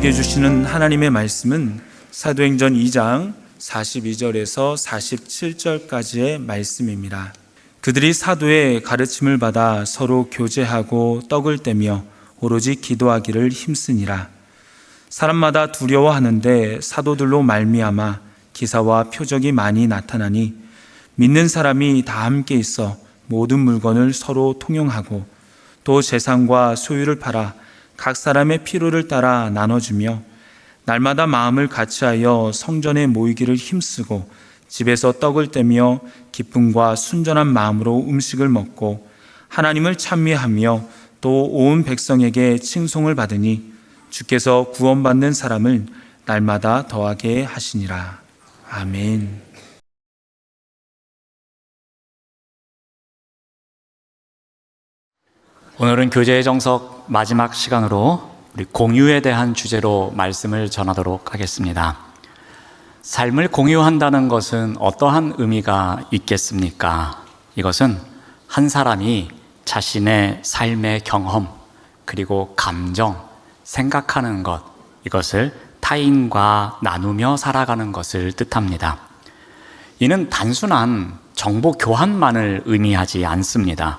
우리에게 주시는 하나님의 말씀은 사도행전 2장 42절에서 47절까지의 말씀입니다. 그들이 사도의 가르침을 받아 서로 교제하고 떡을 떼며 오로지 기도하기를 힘쓰니라. 사람마다 두려워하는데 사도들로 말미암아 기사와 표적이 많이 나타나니 믿는 사람이 다 함께 있어 모든 물건을 서로 통용하고 또 재산과 소유를 팔아 각 사람의 필요를 따라 나눠주며 날마다 마음을 같이하여 성전에 모이기를 힘쓰고 집에서 떡을 떼며 기쁨과 순전한 마음으로 음식을 먹고 하나님을 찬미하며 또 온 백성에게 칭송을 받으니 주께서 구원받는 사람을 날마다 더하게 하시니라. 아멘. 오늘은 교제의 정석 마지막 시간으로 우리 공유에 대한 주제로 말씀을 전하도록 하겠습니다. 삶을 공유한다는 것은 어떠한 의미가 있겠습니까? 이것은 한 사람이 자신의 삶의 경험, 그리고 감정, 생각하는 것, 이것을 타인과 나누며 살아가는 것을 뜻합니다. 이는 단순한 정보 교환만을 의미하지 않습니다.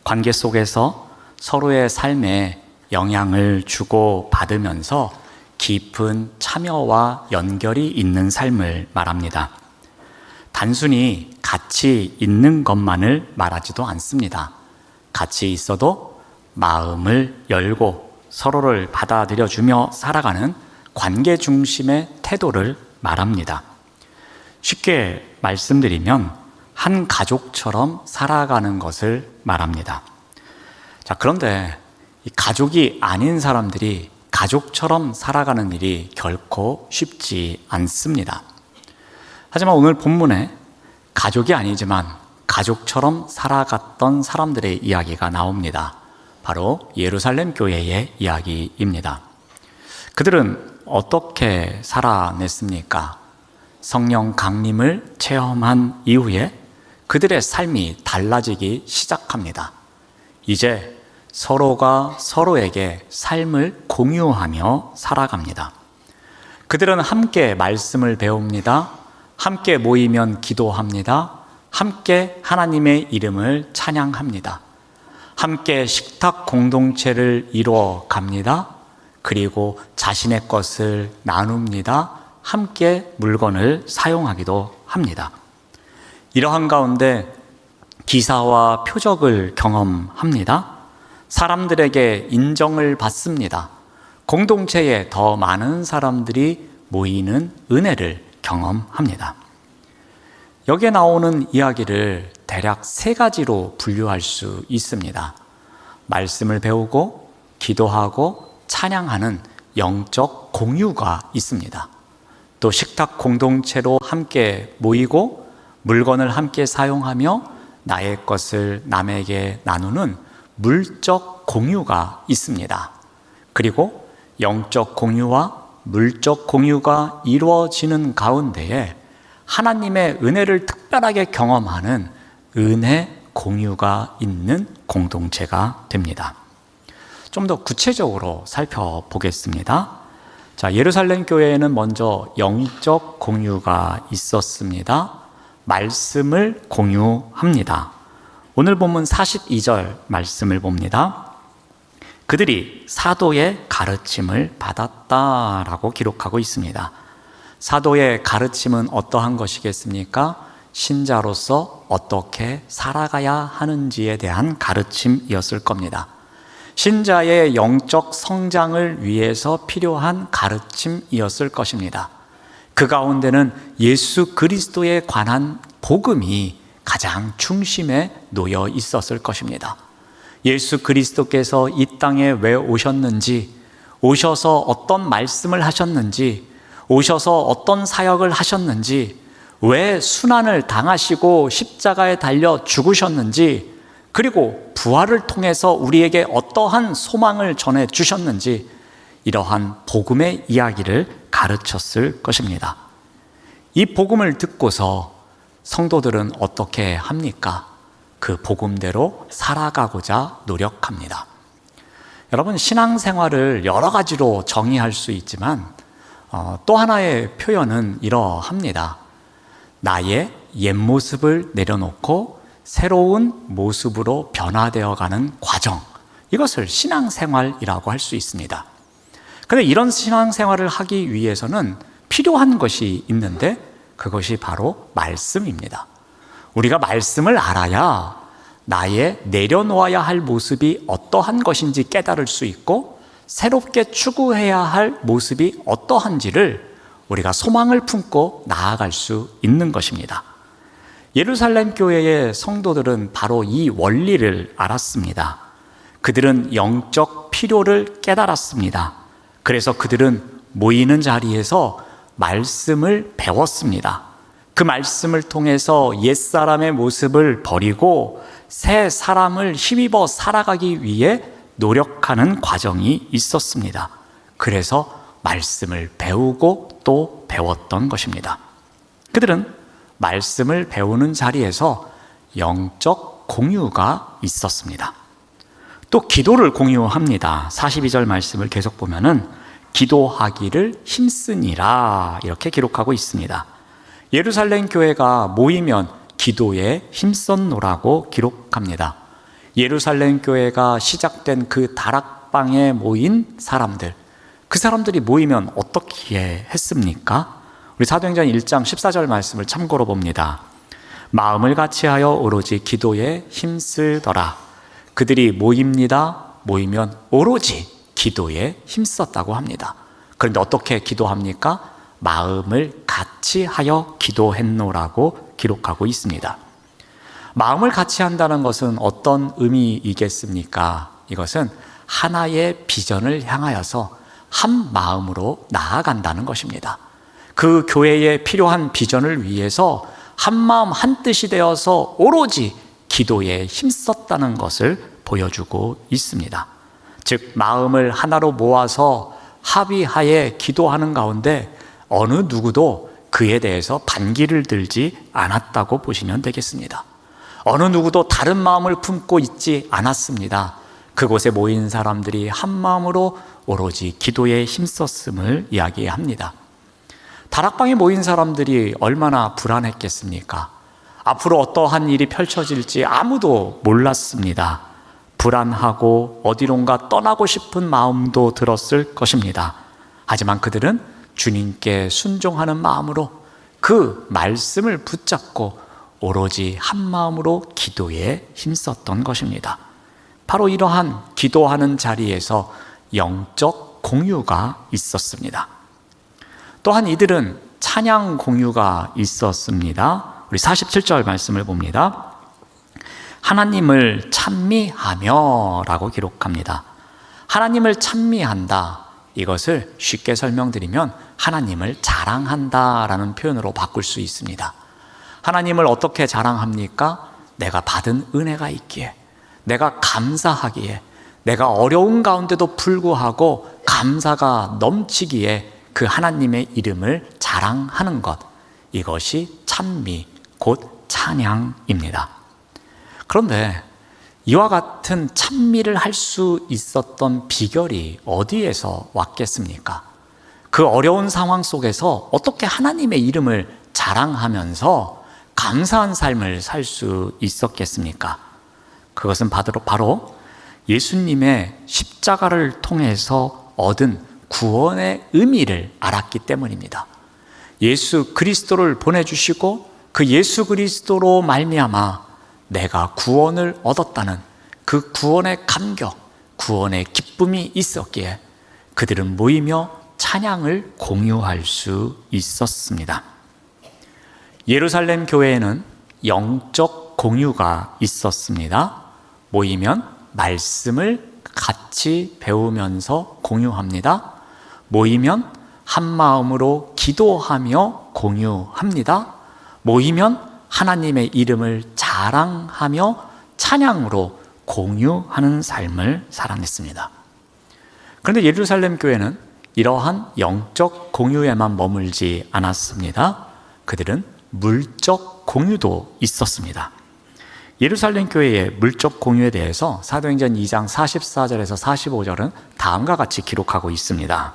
관계 속에서 서로의 삶에 영향을 주고 받으면서 깊은 참여와 연결이 있는 삶을 말합니다. 단순히 같이 있는 것만을 말하지도 않습니다. 같이 있어도 마음을 열고 서로를 받아들여주며 살아가는 관계 중심의 태도를 말합니다. 쉽게 말씀드리면 한 가족처럼 살아가는 것을 말합니다. 그런데 이 가족이 아닌 사람들이 가족처럼 살아가는 일이 결코 쉽지 않습니다. 하지만 오늘 본문에 가족이 아니지만 가족처럼 살아갔던 사람들의 이야기가 나옵니다. 바로 예루살렘 교회의 이야기입니다. 그들은 어떻게 살아냈습니까? 성령 강림을 체험한 이후에 그들의 삶이 달라지기 시작합니다. 이제 서로가 서로에게 삶을 공유하며 살아갑니다. 그들은 함께 말씀을 배웁니다. 함께 모이면 기도합니다. 함께 하나님의 이름을 찬양합니다. 함께 식탁 공동체를 이루어 갑니다. 그리고 자신의 것을 나눕니다. 함께 물건을 사용하기도 합니다. 이러한 가운데 기사와 표적을 경험합니다. 사람들에게 인정을 받습니다. 공동체에 더 많은 사람들이 모이는 은혜를 경험합니다. 여기에 나오는 이야기를 대략 3가지로 분류할 수 있습니다. 말씀을 배우고 기도하고 찬양하는 영적 공유가 있습니다. 또 식탁 공동체로 함께 모이고 물건을 함께 사용하며 나의 것을 남에게 나누는 물적 공유가 있습니다. 그리고 영적 공유와 물적 공유가 이루어지는 가운데에 하나님의 은혜를 특별하게 경험하는 은혜 공유가 있는 공동체가 됩니다. 좀 더 구체적으로 살펴보겠습니다. 예루살렘 교회에는 먼저 영적 공유가 있었습니다. 말씀을 공유합니다. 오늘 본문 42절 말씀을 봅니다. 그들이 사도의 가르침을 받았다라고 기록하고 있습니다. 사도의 가르침은 어떠한 것이겠습니까? 신자로서 어떻게 살아가야 하는지에 대한 가르침이었을 겁니다. 신자의 영적 성장을 위해서 필요한 가르침이었을 것입니다. 그 가운데는 예수 그리스도에 관한 복음이 가장 중심에 놓여 있었을 것입니다. 예수 그리스도께서 이 땅에 왜 오셨는지, 오셔서 어떤 말씀을 하셨는지, 오셔서 어떤 사역을 하셨는지, 왜 순환을 당하시고 십자가에 달려 죽으셨는지, 그리고 부활을 통해서 우리에게 어떠한 소망을 전해주셨는지, 이러한 복음의 이야기를 가르쳤을 것입니다. 이 복음을 듣고서 성도들은 어떻게 합니까? 그 복음대로 살아가고자 노력합니다. 여러분, 신앙생활을 여러 가지로 정의할 수 있지만 또 하나의 표현은 이러합니다. 나의 옛 모습을 내려놓고 새로운 모습으로 변화되어 가는 과정, 이것을 신앙생활이라고 할 수 있습니다. 그런데 이런 신앙생활을 하기 위해서는 필요한 것이 있는데 그것이 바로 말씀입니다. 우리가 말씀을 알아야 나의 내려놓아야 할 모습이 어떠한 것인지 깨달을 수 있고 새롭게 추구해야 할 모습이 어떠한지를 우리가 소망을 품고 나아갈 수 있는 것입니다. 예루살렘 교회의 성도들은 바로 이 원리를 알았습니다. 그들은 영적 필요를 깨달았습니다. 그래서 그들은 모이는 자리에서 말씀을 배웠습니다. 그 말씀을 통해서 옛사람의 모습을 버리고 새 사람을 힘입어 살아가기 위해 노력하는 과정이 있었습니다. 그래서 말씀을 배우고 또 배웠던 것입니다. 그들은 말씀을 배우는 자리에서 영적 공유가 있었습니다. 또 기도를 공유합니다. 42절 말씀을 계속 보면은 기도하기를 힘쓰니라 이렇게 기록하고 있습니다. 예루살렘 교회가 모이면 기도에 힘썼노라고 기록합니다. 예루살렘 교회가 시작된 그 다락방에 모인 사람들, 그 사람들이 모이면 어떻게 했습니까? 우리 사도행전 1장 14절 말씀을 참고로 봅니다. 마음을 같이하여 오로지 기도에 힘쓰더라. 그들이 모이면 오로지 기도에 힘썼다고 합니다. 그런데 어떻게 기도합니까? 마음을 같이하여 기도했노라고 기록하고 있습니다. 마음을 같이 한다는 것은 어떤 의미이겠습니까? 이것은 하나의 비전을 향하여서 한 마음으로 나아간다는 것입니다. 그 교회에 필요한 비전을 위해서 한 마음 한 뜻이 되어서 오로지 기도에 힘썼다는 것을 보여주고 있습니다. 즉 마음을 하나로 모아서 합의하에 기도하는 가운데 어느 누구도 그에 대해서 반기를 들지 않았다고 보시면 되겠습니다. 어느 누구도 다른 마음을 품고 있지 않았습니다. 그곳에 모인 사람들이 한 마음으로 오로지 기도에 힘썼음을 이야기합니다. 다락방에 모인 사람들이 얼마나 불안했겠습니까? 앞으로 어떠한 일이 펼쳐질지 아무도 몰랐습니다. 불안하고 어디론가 떠나고 싶은 마음도 들었을 것입니다. 하지만 그들은 주님께 순종하는 마음으로 그 말씀을 붙잡고 오로지 한 마음으로 기도에 힘썼던 것입니다. 바로 이러한 기도하는 자리에서 영적 공유가 있었습니다. 또한 이들은 찬양 공유가 있었습니다. 우리 47절 말씀을 봅니다. 하나님을 찬미하며 라고 기록합니다. 하나님을 찬미한다, 이것을 쉽게 설명드리면 하나님을 자랑한다라는 표현으로 바꿀 수 있습니다. 하나님을 어떻게 자랑합니까? 내가 받은 은혜가 있기에, 내가 감사하기에, 내가 어려운 가운데도 불구하고 감사가 넘치기에 그 하나님의 이름을 자랑하는 것, 이것이 찬미, 곧 찬양입니다. 그런데 이와 같은 찬미를 할 수 있었던 비결이 어디에서 왔겠습니까? 그 어려운 상황 속에서 어떻게 하나님의 이름을 자랑하면서 감사한 삶을 살 수 있었겠습니까? 그것은 바로 예수님의 십자가를 통해서 얻은 구원의 의미를 알았기 때문입니다. 예수 그리스도를 보내주시고 그 예수 그리스도로 말미암아 내가 구원을 얻었다는 그 구원의 감격, 구원의 기쁨이 있었기에 그들은 모이며 찬양을 공유할 수 있었습니다. 예루살렘 교회에는 영적 공유가 있었습니다. 모이면 말씀을 같이 배우면서 공유합니다. 모이면 한 마음으로 기도하며 공유합니다. 모이면 하나님의 이름을 자랑하며 찬양으로 공유하는 삶을 살아냈습니다. 그런데 예루살렘 교회는 이러한 영적 공유에만 머물지 않았습니다. 그들은 물적 공유도 있었습니다. 예루살렘 교회의 물적 공유에 대해서 사도행전 2장 44절에서 45절은 다음과 같이 기록하고 있습니다.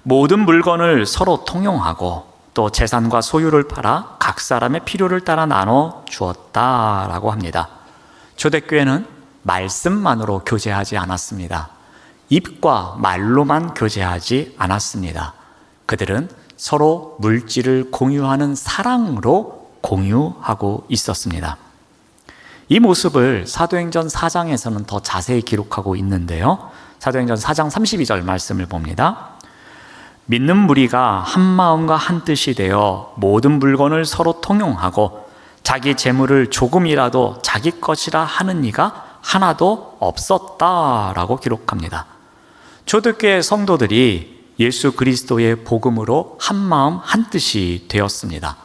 모든 물건을 서로 통용하고 또 재산과 소유를 팔아 각 사람의 필요를 따라 나눠 주었다라고 합니다. 초대교회는 말씀만으로 교제하지 않았습니다. 입과 말로만 교제하지 않았습니다. 그들은 서로 물질을 공유하는 사랑으로 공유하고 있었습니다. 이 모습을 사도행전 4장에서는 더 자세히 기록하고 있는데요. 사도행전 4장 32절 말씀을 봅니다. 믿는 무리가 한 마음과 한 뜻이 되어 모든 물건을 서로 통용하고 자기 재물을 조금이라도 자기 것이라 하는 이가 하나도 없었다라고 기록합니다. 초대교회 성도들이 예수 그리스도의 복음으로 한 마음 한 뜻이 되었습니다.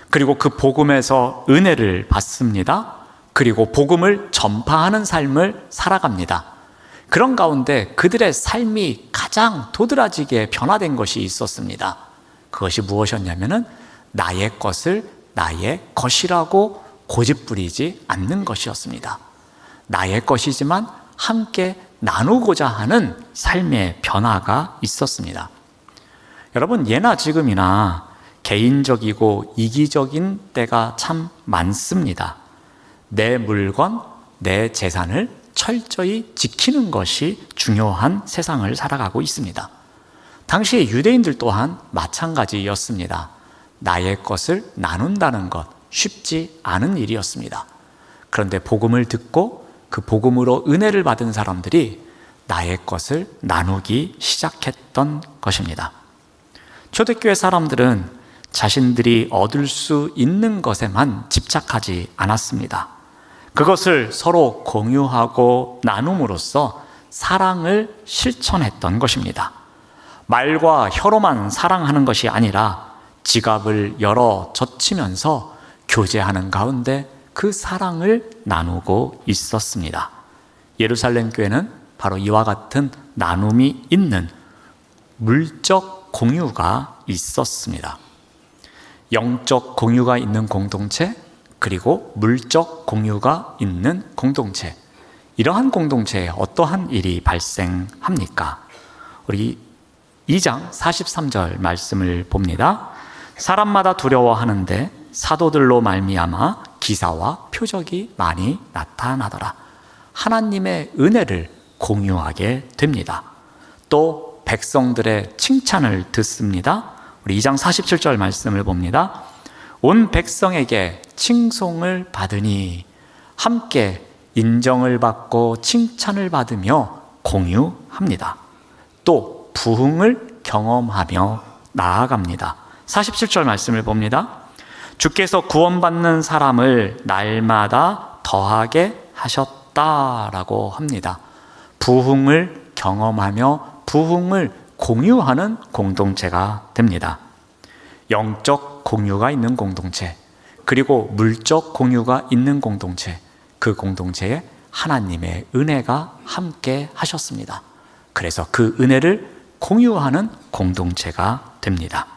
그리고 그 복음에서 은혜를 받습니다. 그리고 복음을 전파하는 삶을 살아갑니다. 그런 가운데 그들의 삶이 가장 도드라지게 변화된 것이 있었습니다. 그것이 무엇이었냐면은 나의 것을 나의 것이라고 고집부리지 않는 것이었습니다. 나의 것이지만 함께 나누고자 하는 삶의 변화가 있었습니다. 여러분, 예나 지금이나 개인적이고 이기적인 때가 참 많습니다. 내 물건, 내 재산을 철저히 지키는 것이 중요한 세상을 살아가고 있습니다. 당시 유대인들 또한 마찬가지였습니다. 나의 것을 나눈다는 것 쉽지 않은 일이었습니다. 그런데 복음을 듣고 그 복음으로 은혜를 받은 사람들이 나의 것을 나누기 시작했던 것입니다. 초대교회 사람들은 자신들이 얻을 수 있는 것에만 집착하지 않았습니다. 그것을 서로 공유하고 나눔으로써 사랑을 실천했던 것입니다. 말과 혀로만 사랑하는 것이 아니라 지갑을 열어 젖히면서 교제하는 가운데 그 사랑을 나누고 있었습니다. 예루살렘 교회는 바로 이와 같은 나눔이 있는 물적 공유가 있었습니다. 영적 공유가 있는 공동체, 그리고 물적 공유가 있는 공동체. 이러한 공동체에 어떠한 일이 발생합니까? 우리 2장 43절 말씀을 봅니다. 사람마다 두려워하는데 사도들로 말미암아 기사와 표적이 많이 나타나더라. 하나님의 은혜를 공유하게 됩니다. 또 백성들의 칭찬을 듣습니다. 우리 2장 47절 말씀을 봅니다. 온 백성에게 칭송을 받으니 함께 인정을 받고 칭찬을 받으며 공유합니다. 또 부흥을 경험하며 나아갑니다. 47절 말씀을 봅니다. 주께서 구원받는 사람을 날마다 더하게 하셨다라고 합니다. 부흥을 경험하며 부흥을 공유하는 공동체가 됩니다. 영적 공유가 있는 공동체, 그리고 물적 공유가 있는 공동체, 그 공동체에 하나님의 은혜가 함께 하셨습니다. 그래서 그 은혜를 공유하는 공동체가 됩니다.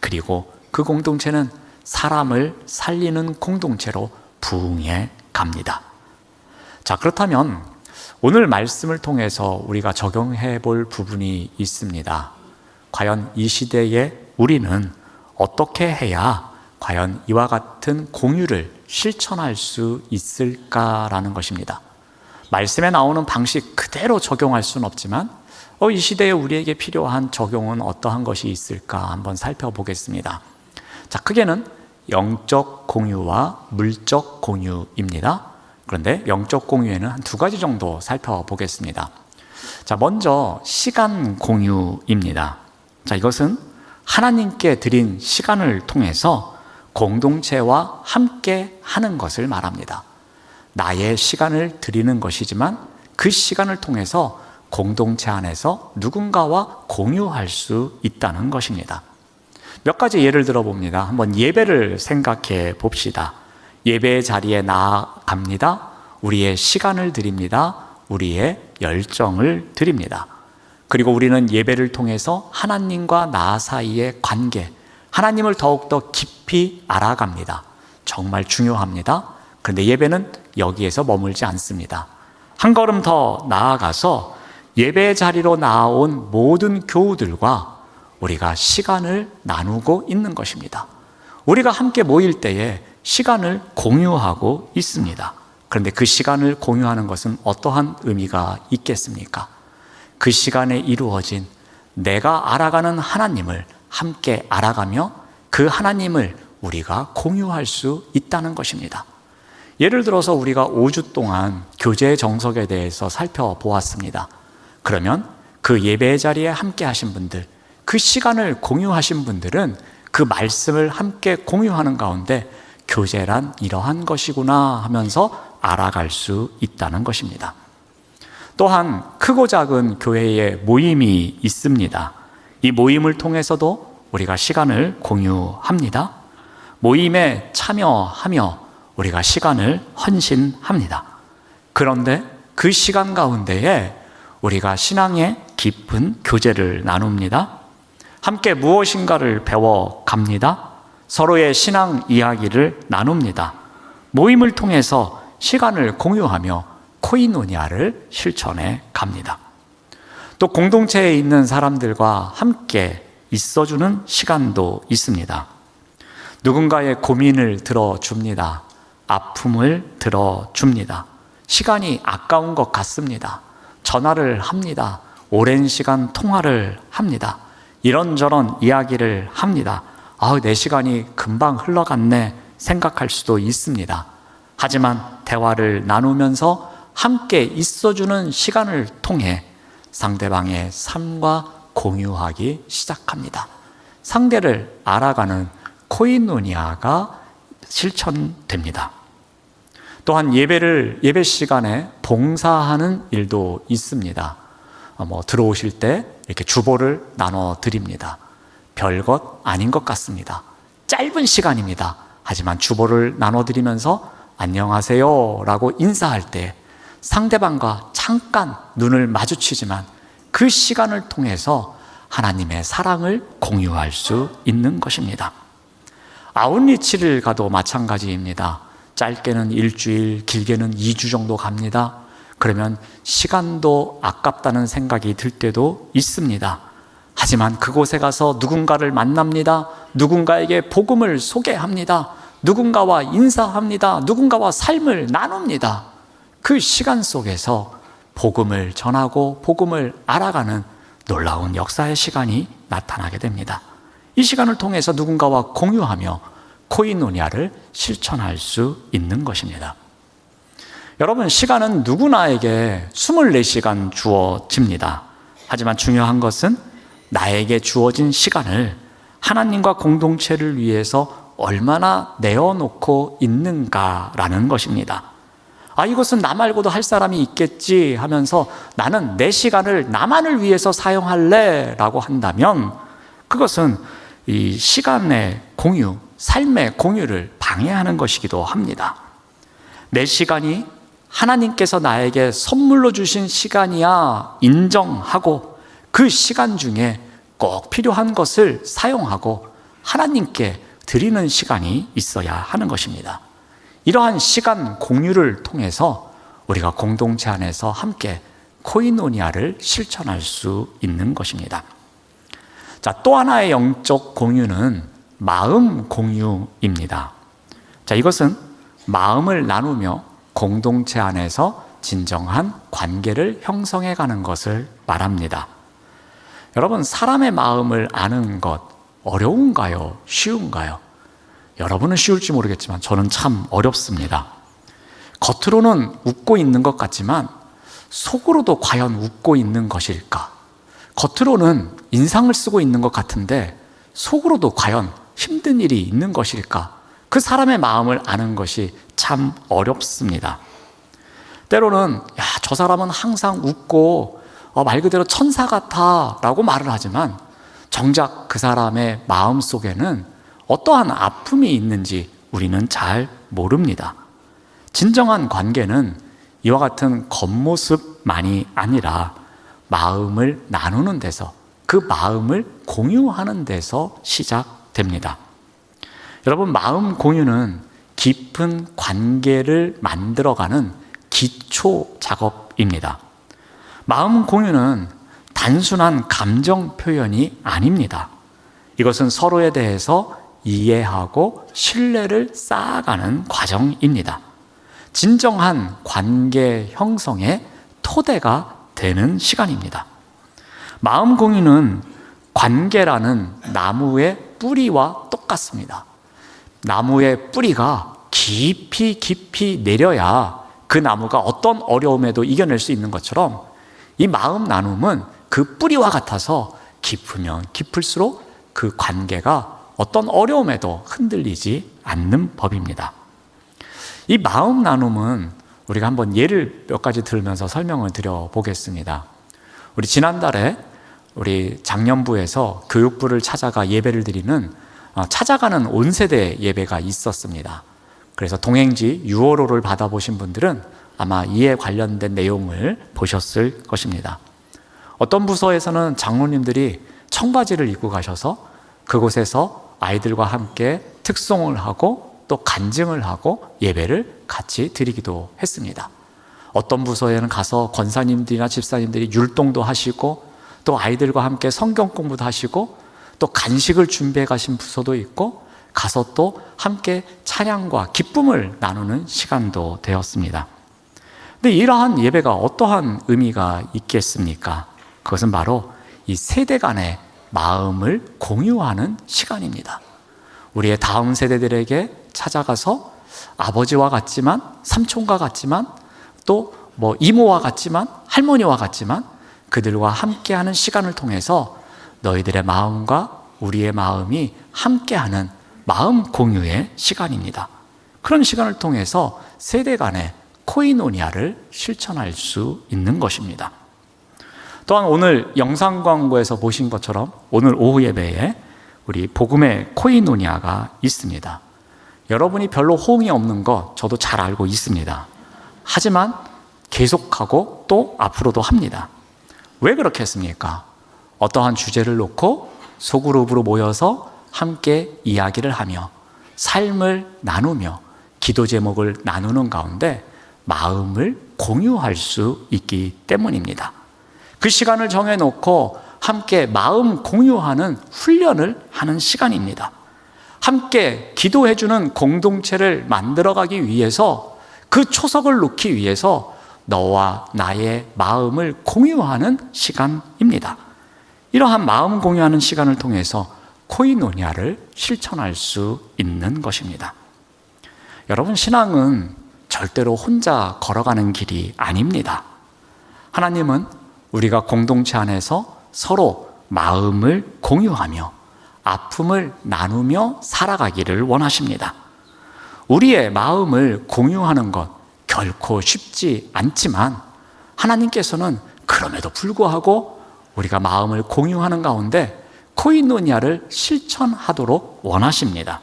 그리고 그 공동체는 사람을 살리는 공동체로 부흥해 갑니다. 자, 그렇다면 오늘 말씀을 통해서 우리가 적용해 볼 부분이 있습니다. 과연 이 시대에 우리는 어떻게 해야 과연 이와 같은 공유를 실천할 수 있을까라는 것입니다. 말씀에 나오는 방식 그대로 적용할 수는 없지만 이 시대에 우리에게 필요한 적용은 어떠한 것이 있을까 한번 살펴보겠습니다. 자, 크게는 영적 공유와 물적 공유입니다. 그런데 영적 공유에는 한 두 가지 정도 살펴보겠습니다. 자, 먼저 시간 공유입니다. 자, 이것은 하나님께 드린 시간을 통해서 공동체와 함께 하는 것을 말합니다. 나의 시간을 드리는 것이지만 그 시간을 통해서 공동체 안에서 누군가와 공유할 수 있다는 것입니다. 몇 가지 예를 들어 봅니다. 한번 예배를 생각해 봅시다. 예배의 자리에 나아갑니다. 우리의 시간을 드립니다. 우리의 열정을 드립니다. 그리고 우리는 예배를 통해서 하나님과 나 사이의 관계, 하나님을 더욱더 깊이 알아갑니다. 정말 중요합니다. 그런데 예배는 여기에서 머물지 않습니다. 한 걸음 더 나아가서 예배 자리로 나온 모든 교우들과 우리가 시간을 나누고 있는 것입니다. 우리가 함께 모일 때에 시간을 공유하고 있습니다. 그런데 그 시간을 공유하는 것은 어떠한 의미가 있겠습니까? 그 시간에 이루어진 내가 알아가는 하나님을 함께 알아가며 그 하나님을 우리가 공유할 수 있다는 것입니다. 예를 들어서 우리가 5주 동안 교제 정석에 대해서 살펴보았습니다. 그러면 그 예배 자리에 함께 하신 분들, 그 시간을 공유하신 분들은 그 말씀을 함께 공유하는 가운데 교제란 이러한 것이구나 하면서 알아갈 수 있다는 것입니다. 또한 크고 작은 교회의 모임이 있습니다. 이 모임을 통해서도 우리가 시간을 공유합니다. 모임에 참여하며 우리가 시간을 헌신합니다. 그런데 그 시간 가운데에 우리가 신앙의 깊은 교제를 나눕니다. 함께 무엇인가를 배워갑니다. 서로의 신앙 이야기를 나눕니다. 모임을 통해서 시간을 공유하며 코이노니아를 실천해 갑니다. 또 공동체에 있는 사람들과 함께 있어주는 시간도 있습니다. 누군가의 고민을 들어줍니다. 아픔을 들어줍니다. 시간이 아까운 것 같습니다. 전화를 합니다. 오랜 시간 통화를 합니다. 이런저런 이야기를 합니다. 내 시간이 금방 흘러갔네 생각할 수도 있습니다. 하지만 대화를 나누면서 함께 있어주는 시간을 통해 상대방의 삶과 공유하기 시작합니다. 상대를 알아가는 코이노니아가 실천됩니다. 또한 예배 시간에 봉사하는 일도 있습니다. 들어오실 때 이렇게 주보를 나눠 드립니다. 별것 아닌 것 같습니다. 짧은 시간입니다. 하지만 주보를 나눠 드리면서 안녕하세요 라고 인사할 때 상대방과 잠깐 눈을 마주치지만 그 시간을 통해서 하나님의 사랑을 공유할 수 있는 것입니다. 아웃리치를 가도 마찬가지입니다. 짧게는 일주일, 길게는 2주 정도 갑니다. 그러면 시간도 아깝다는 생각이 들 때도 있습니다. 하지만 그곳에 가서 누군가를 만납니다. 누군가에게 복음을 소개합니다. 누군가와 인사합니다. 누군가와 삶을 나눕니다. 그 시간 속에서 복음을 전하고 복음을 알아가는 놀라운 역사의 시간이 나타나게 됩니다. 이 시간을 통해서 누군가와 공유하며 코이노니아를 실천할 수 있는 것입니다. 여러분, 시간은 누구나에게 24시간 주어집니다. 하지만 중요한 것은 나에게 주어진 시간을 하나님과 공동체를 위해서 얼마나 내어놓고 있는가라는 것입니다. 이것은 나 말고도 할 사람이 있겠지 하면서 나는 내 시간을 나만을 위해서 사용할래 라고 한다면 그것은 이 시간의 공유, 삶의 공유를 방해하는 것이기도 합니다. 내 시간이 하나님께서 나에게 선물로 주신 시간이야 인정하고 그 시간 중에 꼭 필요한 것을 사용하고 하나님께 드리는 시간이 있어야 하는 것입니다. 이러한 시간 공유를 통해서 우리가 공동체 안에서 함께 코이노니아를 실천할 수 있는 것입니다. 또 하나의 영적 공유는 마음 공유입니다. 이것은 마음을 나누며 공동체 안에서 진정한 관계를 형성해 가는 것을 말합니다. 여러분, 사람의 마음을 아는 것 어려운가요? 쉬운가요? 여러분은 쉬울지 모르겠지만 저는 참 어렵습니다. 겉으로는 웃고 있는 것 같지만 속으로도 과연 웃고 있는 것일까? 겉으로는 인상을 쓰고 있는 것 같은데 속으로도 과연 힘든 일이 있는 것일까? 그 사람의 마음을 아는 것이 참 어렵습니다. 때로는 저 사람은 항상 웃고 말 그대로 천사 같아 라고 말을 하지만 정작 그 사람의 마음 속에는 어떠한 아픔이 있는지 우리는 잘 모릅니다. 진정한 관계는 이와 같은 겉모습만이 아니라 마음을 나누는 데서, 그 마음을 공유하는 데서 시작됩니다. 여러분, 마음 공유는 깊은 관계를 만들어가는 기초 작업입니다. 마음 공유는 단순한 감정 표현이 아닙니다. 이것은 서로에 대해서 이해하고 신뢰를 쌓아가는 과정입니다. 진정한 관계 형성의 토대가 되는 시간입니다. 마음 공유는 관계라는 나무의 뿌리와 똑같습니다. 나무의 뿌리가 깊이 내려야 그 나무가 어떤 어려움에도 이겨낼 수 있는 것처럼 이 마음 나눔은 그 뿌리와 같아서 깊으면 깊을수록 그 관계가 어떤 어려움에도 흔들리지 않는 법입니다. 이 마음 나눔은 우리가 한번 예를 몇 가지 들으면서 설명을 드려보겠습니다. 우리 지난달에 우리 장년부에서 교육부를 찾아가 예배를 드리는 찾아가는 온세대 예배가 있었습니다. 그래서 동행지 6월호를 받아보신 분들은 아마 이에 관련된 내용을 보셨을 것입니다. 어떤 부서에서는 장로님들이 청바지를 입고 가셔서 그곳에서 아이들과 함께 특송을 하고 또 간증을 하고 예배를 같이 드리기도 했습니다. 어떤 부서에는 가서 권사님들이나 집사님들이 율동도 하시고 또 아이들과 함께 성경 공부도 하시고 또 간식을 준비해 가신 부서도 있고 가서 또 함께 찬양과 기쁨을 나누는 시간도 되었습니다. 근데 이러한 예배가 어떠한 의미가 있겠습니까? 그것은 바로 이 세대 간의 마음을 공유하는 시간입니다. 우리의 다음 세대들에게 찾아가서 아버지와 같지만 삼촌과 같지만 또 이모와 같지만 할머니와 같지만 그들과 함께하는 시간을 통해서 너희들의 마음과 우리의 마음이 함께하는 마음 공유의 시간입니다. 그런 시간을 통해서 세대 간의 코이노니아를 실천할 수 있는 것입니다. 또한 오늘 영상 광고에서 보신 것처럼 오늘 오후 예배에 우리 복음의 코이노니아가 있습니다. 여러분이 별로 호응이 없는 거 저도 잘 알고 있습니다. 하지만 계속하고 또 앞으로도 합니다. 왜 그렇게 했습니까? 어떠한 주제를 놓고 소그룹으로 모여서 함께 이야기를 하며 삶을 나누며 기도 제목을 나누는 가운데 마음을 공유할 수 있기 때문입니다. 그 시간을 정해놓고 함께 마음 공유하는 훈련을 하는 시간입니다. 함께 기도해주는 공동체를 만들어가기 위해서 그 초석을 놓기 위해서 너와 나의 마음을 공유하는 시간입니다. 이러한 마음 공유하는 시간을 통해서 코이노니아를 실천할 수 있는 것입니다. 여러분, 신앙은 절대로 혼자 걸어가는 길이 아닙니다. 하나님은 우리가 공동체 안에서 서로 마음을 공유하며 아픔을 나누며 살아가기를 원하십니다. 우리의 마음을 공유하는 것 결코 쉽지 않지만 하나님께서는 그럼에도 불구하고 우리가 마음을 공유하는 가운데 코이노니아를 실천하도록 원하십니다.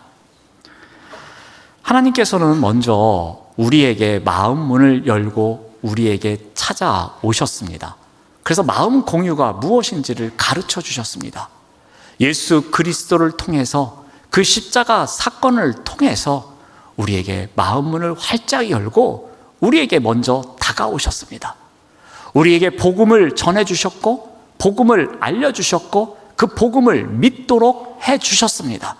하나님께서는 먼저 우리에게 마음 문을 열고 우리에게 찾아오셨습니다. 그래서 마음 공유가 무엇인지를 가르쳐 주셨습니다. 예수 그리스도를 통해서 그 십자가 사건을 통해서 우리에게 마음 문을 활짝 열고 우리에게 먼저 다가오셨습니다. 우리에게 복음을 전해주셨고 복음을 알려주셨고 그 복음을 믿도록 해주셨습니다.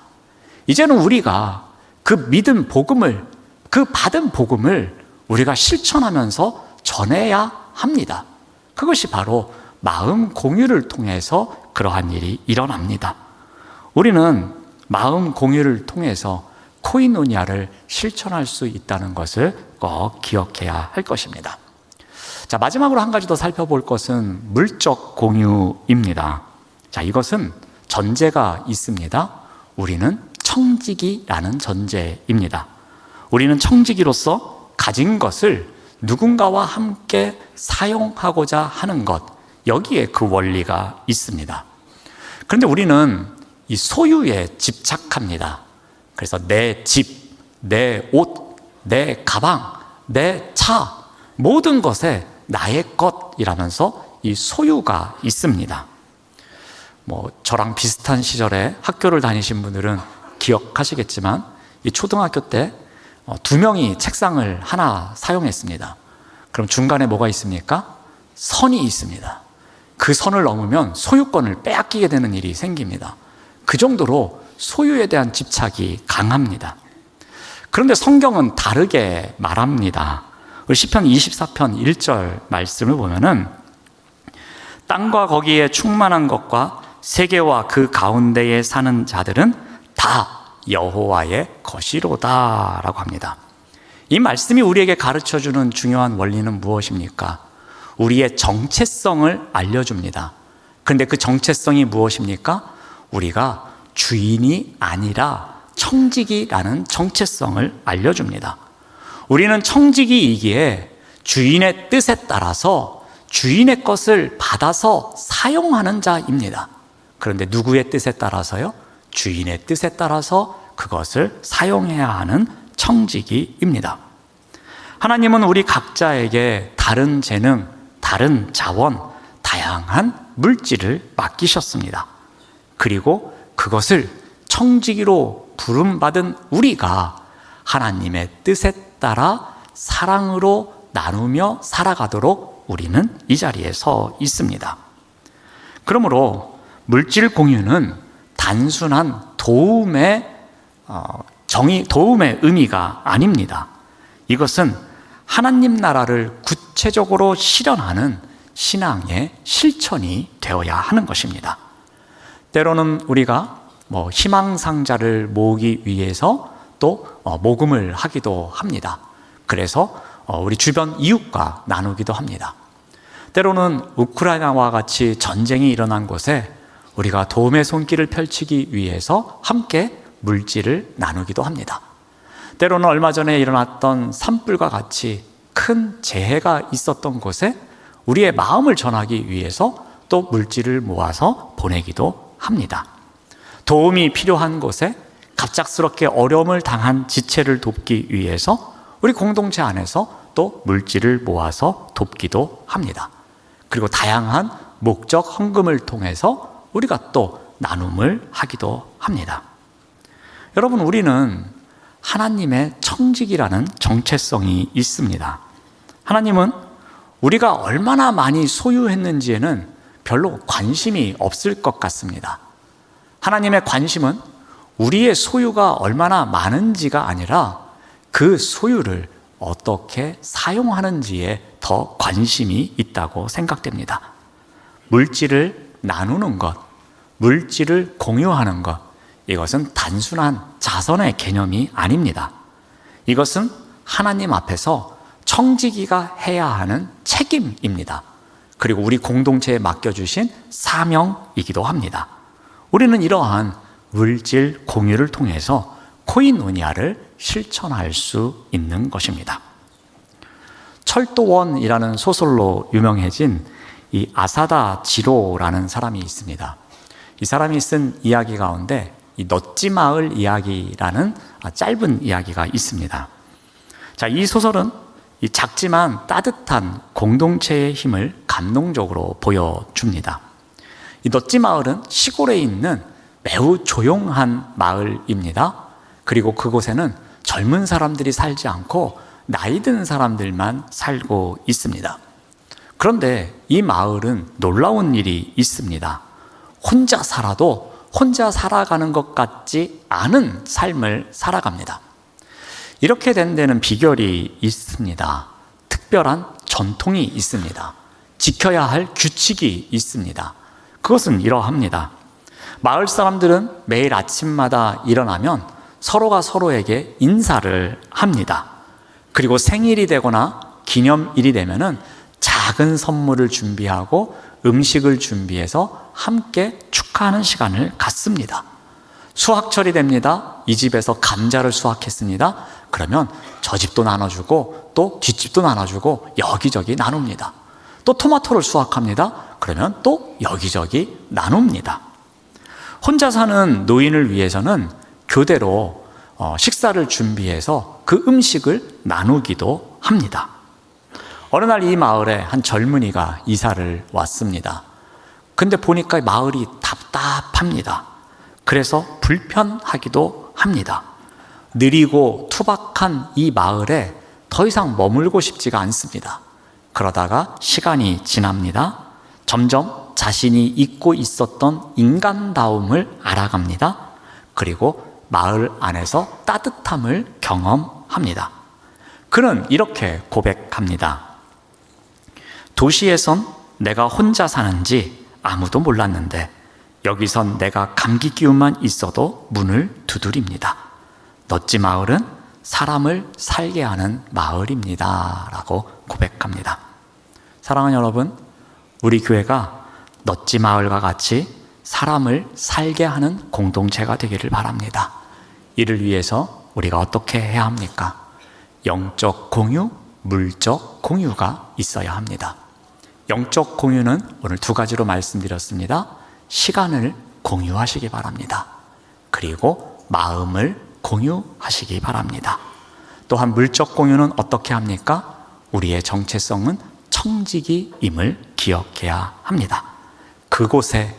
이제는 우리가 그 믿은 복음을, 그 받은 복음을 우리가 실천하면서 전해야 합니다. 그것이 바로 마음 공유를 통해서 그러한 일이 일어납니다. 우리는 마음 공유를 통해서 코이노니아를 실천할 수 있다는 것을 꼭 기억해야 할 것입니다. 자, 마지막으로 한 가지 더 살펴볼 것은 물적 공유입니다. 자, 이것은 전제가 있습니다. 우리는 청지기라는 전제입니다. 우리는 청지기로서 가진 것을 누군가와 함께 사용하고자 하는 것, 여기에 그 원리가 있습니다. 그런데 우리는 이 소유에 집착합니다. 그래서 내 집, 내 옷, 내 가방, 내 차, 모든 것에 나의 것이라면서 이 소유가 있습니다. 저랑 비슷한 시절에 학교를 다니신 분들은 기억하시겠지만 이 초등학교 때 2명이 책상을 하나 사용했습니다. 그럼 중간에 뭐가 있습니까? 선이 있습니다. 그 선을 넘으면 소유권을 빼앗기게 되는 일이 생깁니다. 그 정도로 소유에 대한 집착이 강합니다. 그런데 성경은 다르게 말합니다. 우리 시편 24편 1절 말씀을 보면은 땅과 거기에 충만한 것과 세계와 그 가운데에 사는 자들은 다 여호와의 것이로다 라고 합니다. 이 말씀이 우리에게 가르쳐주는 중요한 원리는 무엇입니까? 우리의 정체성을 알려줍니다. 그런데 그 정체성이 무엇입니까? 우리가 주인이 아니라 청지기라는 정체성을 알려줍니다. 우리는 청지기이기에 주인의 뜻에 따라서 주인의 것을 받아서 사용하는 자입니다. 그런데 누구의 뜻에 따라서요? 주인의 뜻에 따라서 그것을 사용해야 하는 청지기입니다. 하나님은 우리 각자에게 다른 재능, 다른 자원, 다양한 물질을 맡기셨습니다. 그리고 그것을 청지기로 부름받은 우리가 하나님의 뜻에 따라 사랑으로 나누며 살아가도록 우리는 이 자리에 서 있습니다. 그러므로 물질 공유는 단순한 도움의 의미가 아닙니다. 이것은 하나님 나라를 구체적으로 실현하는 신앙의 실천이 되어야 하는 것입니다. 때로는 우리가 희망상자를 모으기 위해서 또 모금을 하기도 합니다. 그래서 우리 주변 이웃과 나누기도 합니다. 때로는 우크라이나와 같이 전쟁이 일어난 곳에 우리가 도움의 손길을 펼치기 위해서 함께 물질을 나누기도 합니다. 때로는 얼마 전에 일어났던 산불과 같이 큰 재해가 있었던 곳에 우리의 마음을 전하기 위해서 또 물질을 모아서 보내기도 합니다. 도움이 필요한 곳에 갑작스럽게 어려움을 당한 지체를 돕기 위해서 우리 공동체 안에서 또 물질을 모아서 돕기도 합니다. 그리고 다양한 목적 헌금을 통해서 우리가 또 나눔을 하기도 합니다. 여러분, 우리는 하나님의 청지기라는 정체성이 있습니다. 하나님은 우리가 얼마나 많이 소유했는지에는 별로 관심이 없을 것 같습니다. 하나님의 관심은 우리의 소유가 얼마나 많은지가 아니라 그 소유를 어떻게 사용하는지에 더 관심이 있다고 생각됩니다. 물질을 나누는 것, 물질을 공유하는 것, 이것은 단순한 자선의 개념이 아닙니다. 이것은 하나님 앞에서 청지기가 해야 하는 책임입니다. 그리고 우리 공동체에 맡겨주신 사명이기도 합니다. 우리는 이러한 물질 공유를 통해서 코인오니아를 실천할 수 있는 것입니다. 철도원이라는 소설로 유명해진 이 아사다 지로라는 사람이 있습니다. 이 사람이 쓴 이야기 가운데 이 넛지마을 이야기라는 짧은 이야기가 있습니다. 자, 이 소설은 이 작지만 따뜻한 공동체의 힘을 감동적으로 보여줍니다. 이 넛지마을은 시골에 있는 매우 조용한 마을입니다. 그리고 그곳에는 젊은 사람들이 살지 않고 나이 든 사람들만 살고 있습니다. 그런데 이 마을은 놀라운 일이 있습니다. 혼자 살아도 혼자 살아가는 것 같지 않은 삶을 살아갑니다. 이렇게 된 데는 비결이 있습니다. 특별한 전통이 있습니다. 지켜야 할 규칙이 있습니다. 그것은 이러합니다. 마을 사람들은 매일 아침마다 일어나면 서로가 서로에게 인사를 합니다. 그리고 생일이 되거나 기념일이 되면은 작은 선물을 준비하고 음식을 준비해서 함께 축하하는 시간을 갖습니다. 수확철이 됩니다. 이 집에서 감자를 수확했습니다. 그러면 저 집도 나눠주고 또 뒷집도 나눠주고 여기저기 나눕니다. 또 토마토를 수확합니다. 그러면 또 여기저기 나눕니다. 혼자 사는 노인을 위해서는 교대로 식사를 준비해서 그 음식을 나누기도 합니다. 어느 날 이 마을에 한 젊은이가 이사를 왔습니다. 근데 보니까 마을이 답답합니다. 그래서 불편하기도 합니다. 느리고 투박한 이 마을에 더 이상 머물고 싶지가 않습니다. 그러다가 시간이 지납니다. 점점 자신이 잊고 있었던 인간다움을 알아갑니다. 그리고 마을 안에서 따뜻함을 경험합니다. 그는 이렇게 고백합니다. 도시에선 내가 혼자 사는지 아무도 몰랐는데 여기선 내가 감기 기운만 있어도 문을 두드립니다. 넛지 마을은 사람을 살게 하는 마을입니다. 라고 고백합니다. 사랑하는 여러분, 우리 교회가 넛지 마을과 같이 사람을 살게 하는 공동체가 되기를 바랍니다. 이를 위해서 우리가 어떻게 해야 합니까? 영적 공유, 물적 공유가 있어야 합니다. 영적 공유는 오늘 두 가지로 말씀드렸습니다. 시간을 공유하시기 바랍니다. 그리고 마음을 공유하시기 바랍니다. 또한 물적 공유는 어떻게 합니까? 우리의 정체성은 청지기임을 기억해야 합니다. 그곳에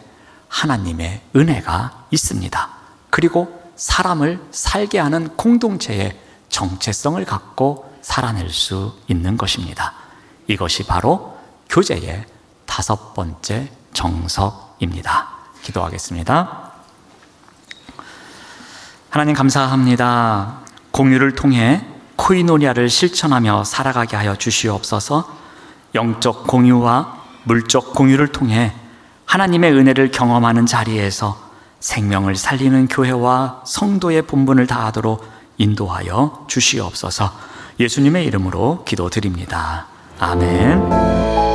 하나님의 은혜가 있습니다. 그리고 사람을 살게 하는 공동체의 정체성을 갖고 살아낼 수 있는 것입니다. 이것이 바로 교제의 다섯 번째 정석입니다. 기도하겠습니다. 하나님 감사합니다. 공유를 통해 코이노니아를 실천하며 살아가게 하여 주시옵소서. 영적 공유와 물적 공유를 통해 하나님의 은혜를 경험하는 자리에서 생명을 살리는 교회와 성도의 본분을 다하도록 인도하여 주시옵소서. 예수님의 이름으로 기도드립니다. 아멘.